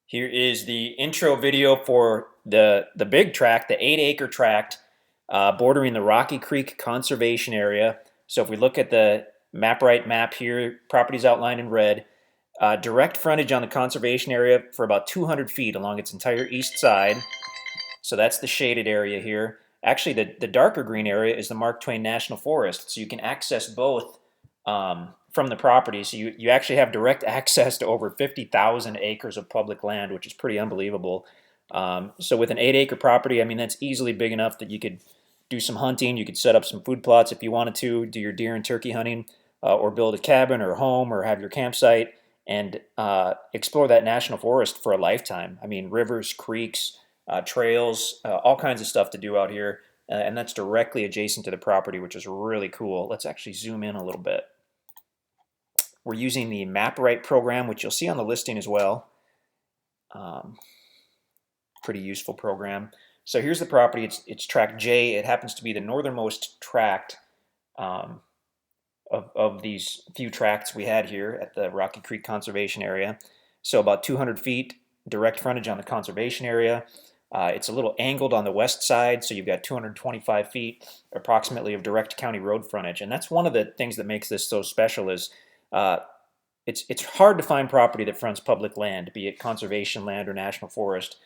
Here is the intro video for the big tract, the 8-acre tract bordering the Rocky Creek Conservation Area. So if we look at the map here, properties outlined in red, direct frontage on the conservation area for about 200 feet along its entire east side. So that's the shaded area here. Actually, the darker green area is the Mark Twain National Forest, so you can access both from the property. So you actually have direct access to over 50,000 acres of public land, which is pretty unbelievable. So with an 8-acre property, I mean, that's easily big enough that you could do some hunting. You could set up some food plots if you wanted to, do your deer and turkey hunting, or build a cabin or a home or have your campsite and explore that national forest for a lifetime. I mean, rivers, creeks, trails, all kinds of stuff to do out here. And that's directly adjacent to the property, which is really cool. Let's actually zoom in a little bit. We're using the MapRight program, which you'll see on the listing as well. Pretty useful program. So here's the property. It's tract J. It happens to be the northernmost tract of these few tracts we had here at the Rocky Creek Conservation Area. So about 200 feet direct frontage on the conservation area. It's a little angled on the west side, so you've got 225 feet approximately of direct county road frontage. And that's one of the things that makes this so special is it's hard to find property that fronts public land, be it conservation land or national forest.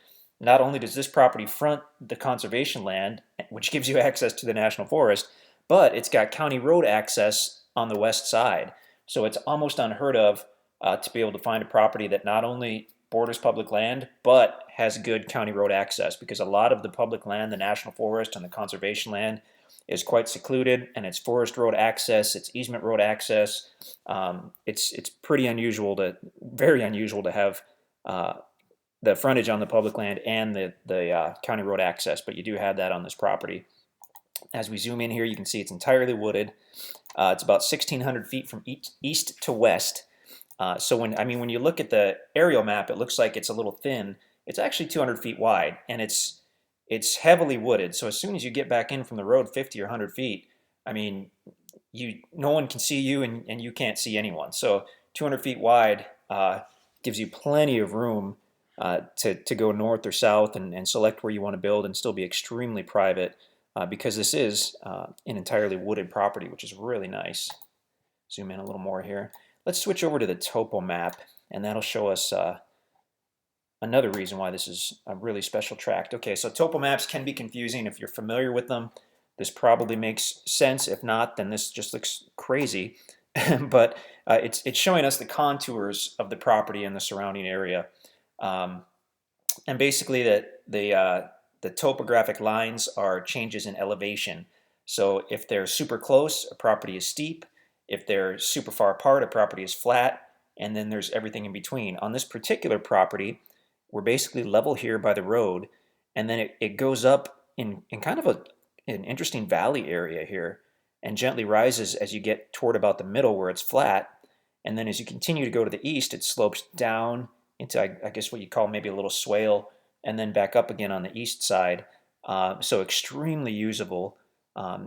Not only does this property front the conservation land, which gives you access to the national forest, but it's got county road access on the west side. So it's almost unheard of to be able to find a property that not only borders public land, but has good county road access, because a lot of the public land, the national forest and the conservation land, is quite secluded, and it's forest road access, it's easement road access. It's pretty unusual very unusual to have the frontage on the public land and the county road access, but you do have that on this property. As we zoom in here, you can see it's entirely wooded. It's about 1,600 feet from east to west. So when you look at the aerial map, it looks like it's a little thin. It's actually 200 feet wide, and it's heavily wooded. So as soon as you get back in from the road 50 or 100 feet, I mean, no one can see you, and you can't see anyone. So 200 feet wide gives you plenty of room to go north or south and select where you want to build and still be extremely private, because this is an entirely wooded property, which is really nice. Zoom in a little more here. Let's switch over to the Topo Map, and that'll show us another reason why this is a really special tract. Okay, so Topo Maps can be confusing if you're familiar with them. This probably makes sense. If not, then this just looks crazy. But it's showing us the contours of the property and the surrounding area. And basically the topographic lines are changes in elevation. So if they're super close, a property is steep. If they're super far apart, a property is flat, and then there's everything in between. On this particular property, we're basically level here by the road, and then it goes up in kind of an interesting valley area here, and gently rises as you get toward about the middle where it's flat, and then as you continue to go to the east, it slopes down into, I guess what you call maybe a little swale, and then back up again on the east side. So extremely usable.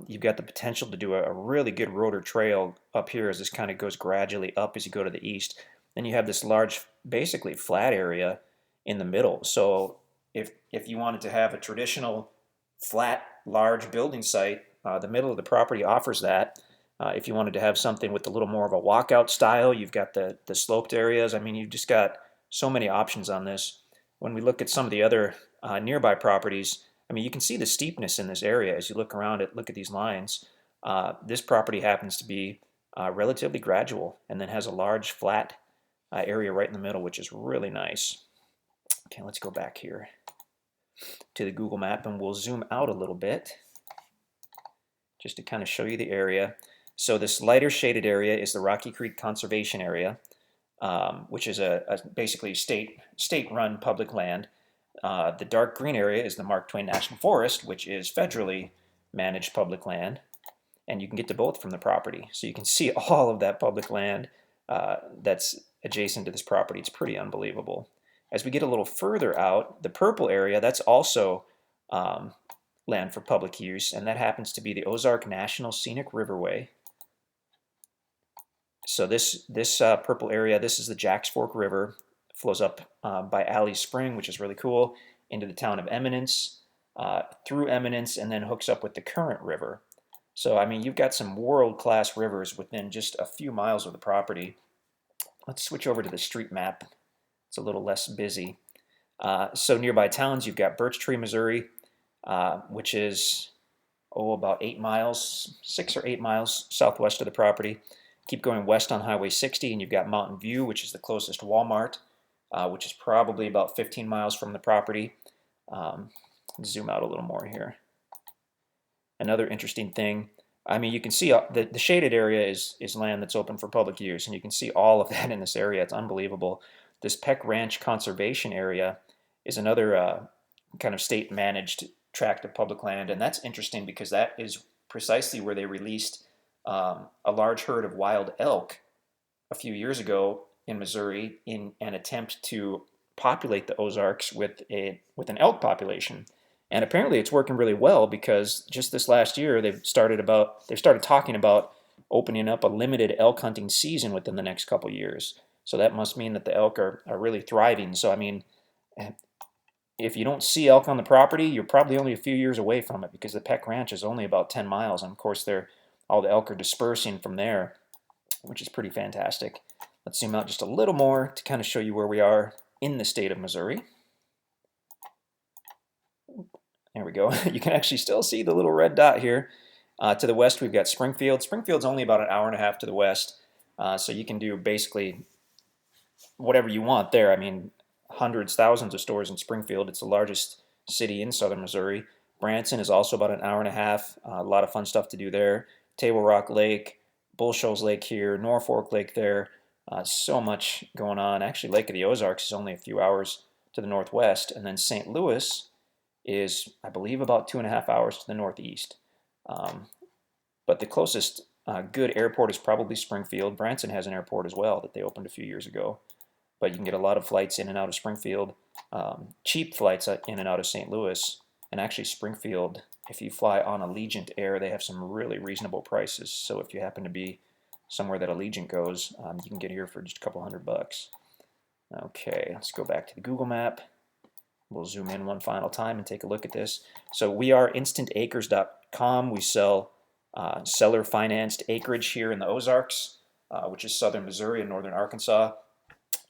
You've got the potential to do a really good road or trail up here as this kind of goes gradually up as you go to the east. Then you have this large, basically flat area in the middle. So if you wanted to have a traditional flat, large building site, the middle of the property offers that. If you wanted to have something with a little more of a walkout style, you've got the sloped areas. I mean, you've just got so many options on this. When we look at some of the other nearby properties, I mean, you can see the steepness in this area as you look around it, look at these lines. This property happens to be relatively gradual and then has a large flat area right in the middle, which is really nice. Okay, let's go back here to the Google map and we'll zoom out a little bit just to kind of show you the area. So this lighter shaded area is the Rocky Creek Conservation Area, which is a basically state-run public land. The dark green area is the Mark Twain National Forest, which is federally managed public land, and you can get to both from the property. So you can see all of that public land that's adjacent to this property. It's pretty unbelievable. As we get a little further out, the purple area, that's also land for public use, and that happens to be the Ozark National Scenic Riverway. So this purple area, this is the Jacks Fork River flows up by Alley Spring, which is really cool, into the town of Eminence, through Eminence, and then hooks up with the Current River. So, I mean, you've got some world-class rivers within just a few miles of the property. Let's switch over to the street map. It's a little less busy. So nearby towns, you've got Birch Tree, Missouri, which is, about 8 miles, 6 or 8 miles southwest of the property. Keep going west on Highway 60, and you've got Mountain View, which is the closest Walmart, which is probably about 15 miles from the property. Zoom out a little more here. Another interesting thing, I mean, you can see the shaded area is land that's open for public use, and you can see all of that in this area. It's unbelievable. This Peck Ranch Conservation Area is another kind of state-managed tract of public land, and that's interesting because that is precisely where they released a large herd of wild elk a few years ago in Missouri in an attempt to populate the Ozarks with an elk population. And apparently it's working really well because just this last year they've started talking about opening up a limited elk hunting season within the next couple years. So that must mean that the elk are really thriving. So I mean, if you don't see elk on the property, you're probably only a few years away from it because the Peck Ranch is only about 10 miles. And of course, all the elk are dispersing from there, which is pretty fantastic. Let's zoom out just a little more to kind of show you where we are in the state of Missouri. There we go. You can actually still see the little red dot here. To the west, we've got Springfield. Springfield's only about an hour and a half to the west, so you can do basically whatever you want there. I mean, hundreds, thousands of stores in Springfield. It's the largest city in southern Missouri. Branson is also about an hour and a half. A lot of fun stuff to do there. Table Rock Lake, Bull Shoals Lake here, Norfolk Lake there. So much going on. Actually, Lake of the Ozarks is only a few hours to the northwest, and then St. Louis is, I believe, about 2.5 hours to the northeast. But the closest good airport is probably Springfield. Branson has an airport as well that they opened a few years ago. But you can get a lot of flights in and out of Springfield, cheap flights in and out of St. Louis. And actually Springfield, if you fly on Allegiant Air, they have some really reasonable prices. So if you happen to be somewhere that Allegiant goes, you can get here for just a couple $100. Okay, let's go back to the Google map. We'll zoom in one final time and take a look at this. So we are InstantAcres.com. We sell seller-financed acreage here in the Ozarks, which is southern Missouri and northern Arkansas.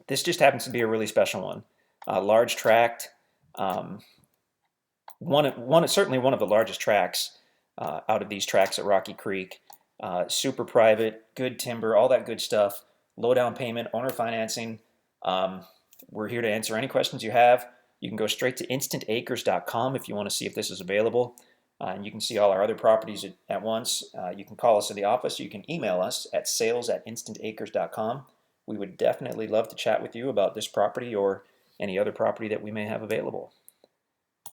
This just happens to be a really special one. Large tract, certainly one of the largest tracts out of these tracts at Rocky Creek. Super private, good timber, all that good stuff. Low down payment, owner financing. We're here to answer any questions you have. You can go straight to InstantAcres.com if you want to see if this is available. And you can see all our other properties at once. You can call us in the office. You can email us at sales@InstantAcres.com. We would definitely love to chat with you about this property or any other property that we may have available.